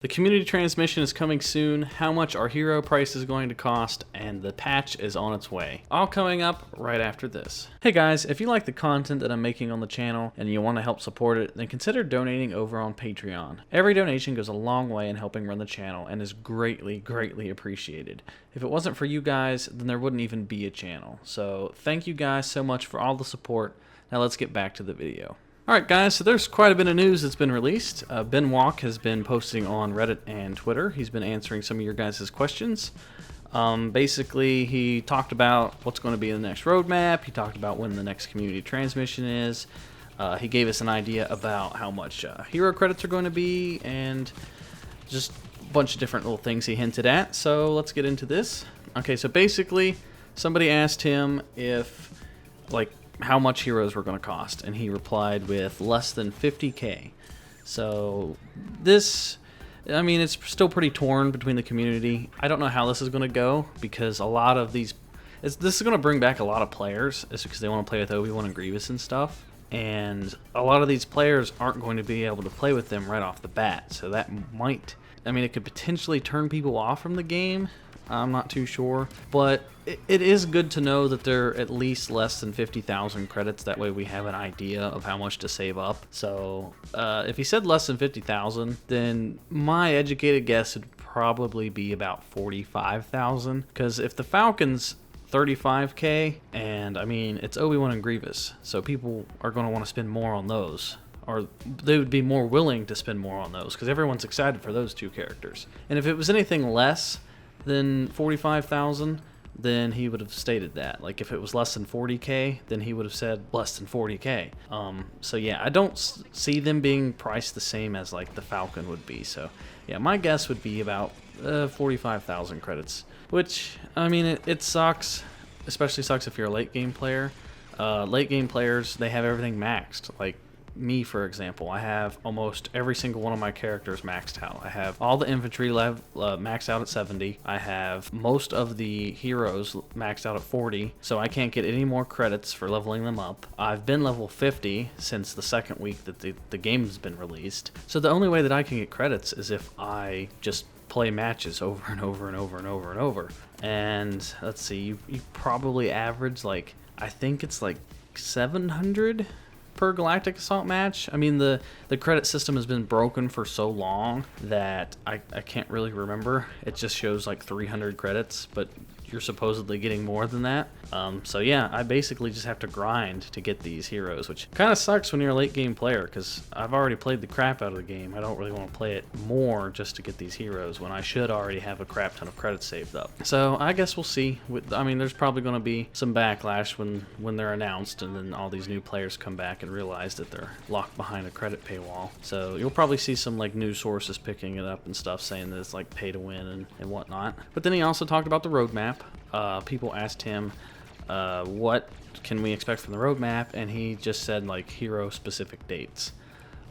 The community transmission is coming soon, how much our hero price is going to cost, and the patch is on its way. All coming up right after this. Hey guys, if you like the content that I'm making on the channel and you want to help support it, then consider donating over on Patreon. Every donation goes a long way in helping run the channel and is greatly, greatly appreciated. If it wasn't for you guys, then there wouldn't even be a channel. So thank you guys so much for all the support. Now let's get back to the video. Alright guys, so there's quite a bit of news that's been released. Ben Walk has been posting on Reddit and Twitter. He's been answering some of your guys' questions. Basically, he talked about what's going to be in the next roadmap. He talked about when the next community transmission is. He gave us an idea about how much hero credits are going to be, and just a bunch of different little things he hinted at. So let's get into this. Okay, so basically, somebody asked him if, like, how much heroes were going to cost, and he replied with less than 50k. So this, I mean, it's still pretty torn between the community. I don't know how this is going to go, because a lot of these, this is going to bring back a lot of players. It's because they want to play with Obi-Wan and Grievous and stuff, and a lot of these players aren't going to be able to play with them right off the bat. So that might, I mean, it could potentially turn people off from the game. I'm not too sure, but it is good to know that they're at least less than 50,000 credits. That way we have an idea of how much to save up. So if he said less than 50,000, then my educated guess would probably be about 45,000. Because if the Falcon's 35k, and I mean, it's Obi-Wan and Grievous, so people are going to want to spend more on those. Or they would be more willing to spend more on those, because everyone's excited for those two characters. And if it was anything less than 45,000, then he would have stated that. Like if it was less than 40k, then he would have said less than 40k. So yeah, I don't see them being priced the same as like the Falcon would be. So yeah, my guess would be about 45,000 credits, which, I mean, it sucks. Especially sucks if you're a late game player. Late game players, they have everything maxed. Like me, for example, I have almost every single one of my characters maxed out. I have all the infantry maxed out at 70. I have most of the heroes maxed out at 40, so I can't get any more credits for leveling them up. I've been level 50 since the second week that the game has been released. So the only way that I can get credits is if I just play matches over and over and over and over and over. And let's see, you probably average, like, I think it's like 700 per Galactic Assault match. I mean, the credit system has been broken for so long that I can't really remember. It just shows like 300 credits, but you're supposedly getting more than that. So yeah, I basically just have to grind to get these heroes, which kind of sucks when you're a late game player, because I've already played the crap out of the game. I don't really want to play it more just to get these heroes when I should already have a crap ton of credits saved up. So I guess we'll see. I mean, there's probably going to be some backlash when they're announced, and then all these new players come back and realize that they're locked behind a credit paywall. So you'll probably see some like news sources picking it up and stuff, saying that it's like pay to win and whatnot. But then he also talked about the roadmap. People asked him what can we expect from the roadmap, and he just said like hero specific dates.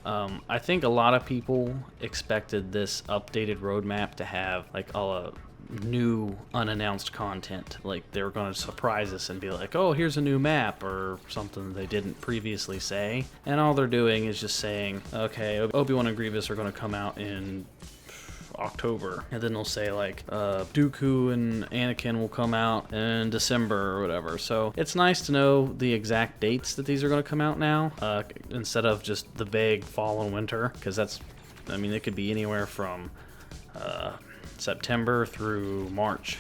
I think a lot of people expected this updated roadmap to have like all new unannounced content. Like they were going to surprise us and be like, oh, here's a new map or something they didn't previously say. And all they're doing is just saying, okay, Obi-Wan and Grievous are going to come out in October, and then they'll say like Dooku and Anakin will come out in December or whatever. So it's nice to know the exact dates that these are going to come out now, instead of just the vague fall and winter, because that's, I mean, it could be anywhere from September through March,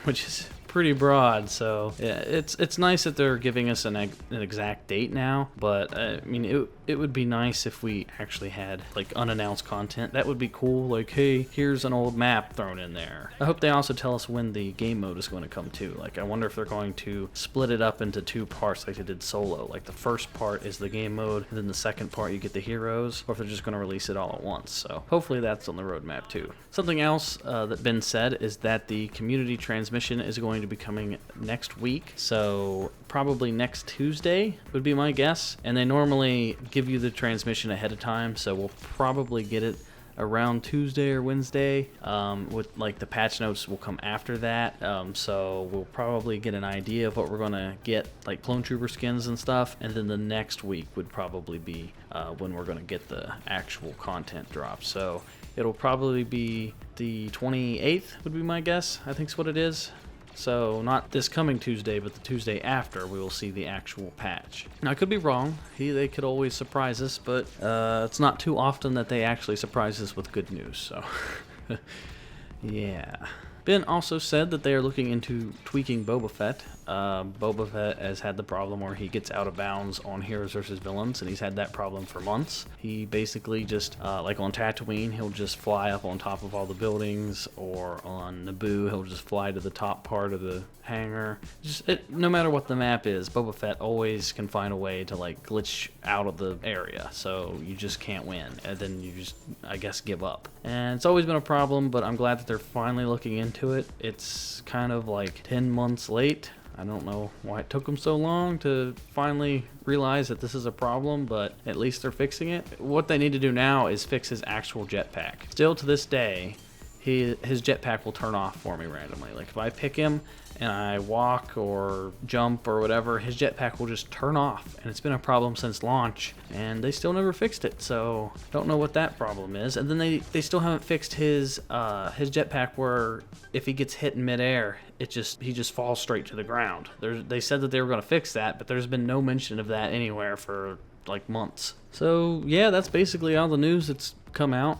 which is pretty broad. So yeah, it's nice that they're giving us an exact date now, but I mean, it would be nice if we actually had like unannounced content. That would be cool. Like, hey, here's an old map thrown in there. I hope they also tell us when the game mode is going to come too. Like, I wonder if they're going to split it up into two parts like they did Solo. Like the first part is the game mode, and then the second part you get the heroes, or if they're just going to release it all at once. So hopefully that's on the roadmap too. Something else that Ben said is that the community transmission is going to be coming next week. So probably next Tuesday would be my guess. And they normally give you the transmission ahead of time, so we'll probably get it around Tuesday or Wednesday. With like the patch notes will come after that, so we'll probably get an idea of what we're gonna get, like clone trooper skins and stuff, and then the next week would probably be when we're gonna get the actual content drop. So It'll probably be the 28th would be my guess. I think's what it is. So not this coming Tuesday, but the Tuesday after, we will see the actual patch. Now I could be wrong. They could always surprise us, but it's not too often that they actually surprise us with good news. So yeah. Ben also said that they are looking into tweaking Boba Fett. Boba Fett has had the problem where he gets out of bounds on heroes versus villains, and he's had that problem for months. He basically just, like on Tatooine, he'll just fly up on top of all the buildings, or on Naboo, he'll just fly to the top part of the hangar. No matter what the map is, Boba Fett always can find a way to like glitch out of the area, so you just can't win, and then you just, I guess, give up. And it's always been a problem, but I'm glad that they're finally looking into it. It's kind of like 10 months late. I don't know why it took them so long to finally realize that this is a problem, but at least they're fixing it. What they need to do now is fix his actual jetpack. Still to this day, his jetpack will turn off for me randomly. Like if I pick him and I walk or jump or whatever, his jetpack will just turn off. And it's been a problem since launch, and they still never fixed it. So don't know what that problem is. And then they still haven't fixed his jetpack where if he gets hit in midair, he just falls straight to the ground. They said that they were going to fix that, but there's been no mention of that anywhere for like months. So yeah, that's basically all the news that's come out.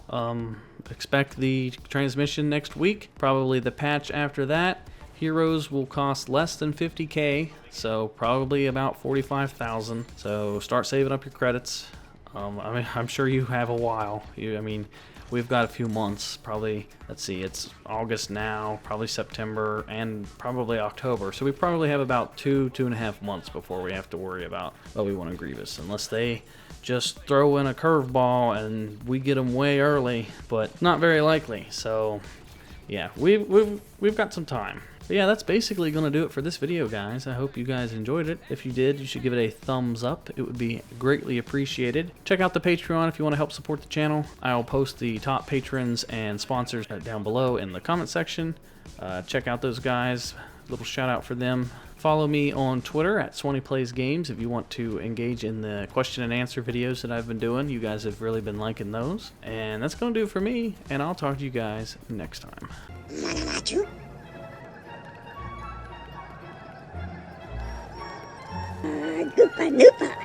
Expect the transmission next week, probably the patch after that. Heroes will cost less than 50k, so probably about 45,000. So start saving up your credits. I mean, I'm sure you have a while. We've got a few months, probably, let's see, it's August now, probably September, and probably October. So we probably have about 2.5 months before we have to worry about Obi-Wan Grievous, unless they just throw in a curveball and we get them way early, but not very likely. So yeah, we've got some time. But yeah, that's basically going to do it for this video, guys. I hope you guys enjoyed it. If you did, you should give it a thumbs up. It would be greatly appreciated. Check out the Patreon if you want to help support the channel. I'll post the top patrons and sponsors down below in the comment section. Check out those guys. Little shout out for them. Follow me on Twitter at SwannyPlaysGames if you want to engage in the question and answer videos that I've been doing. You guys have really been liking those. And that's going to do it for me, and I'll talk to you guys next time. Goopa Noopa.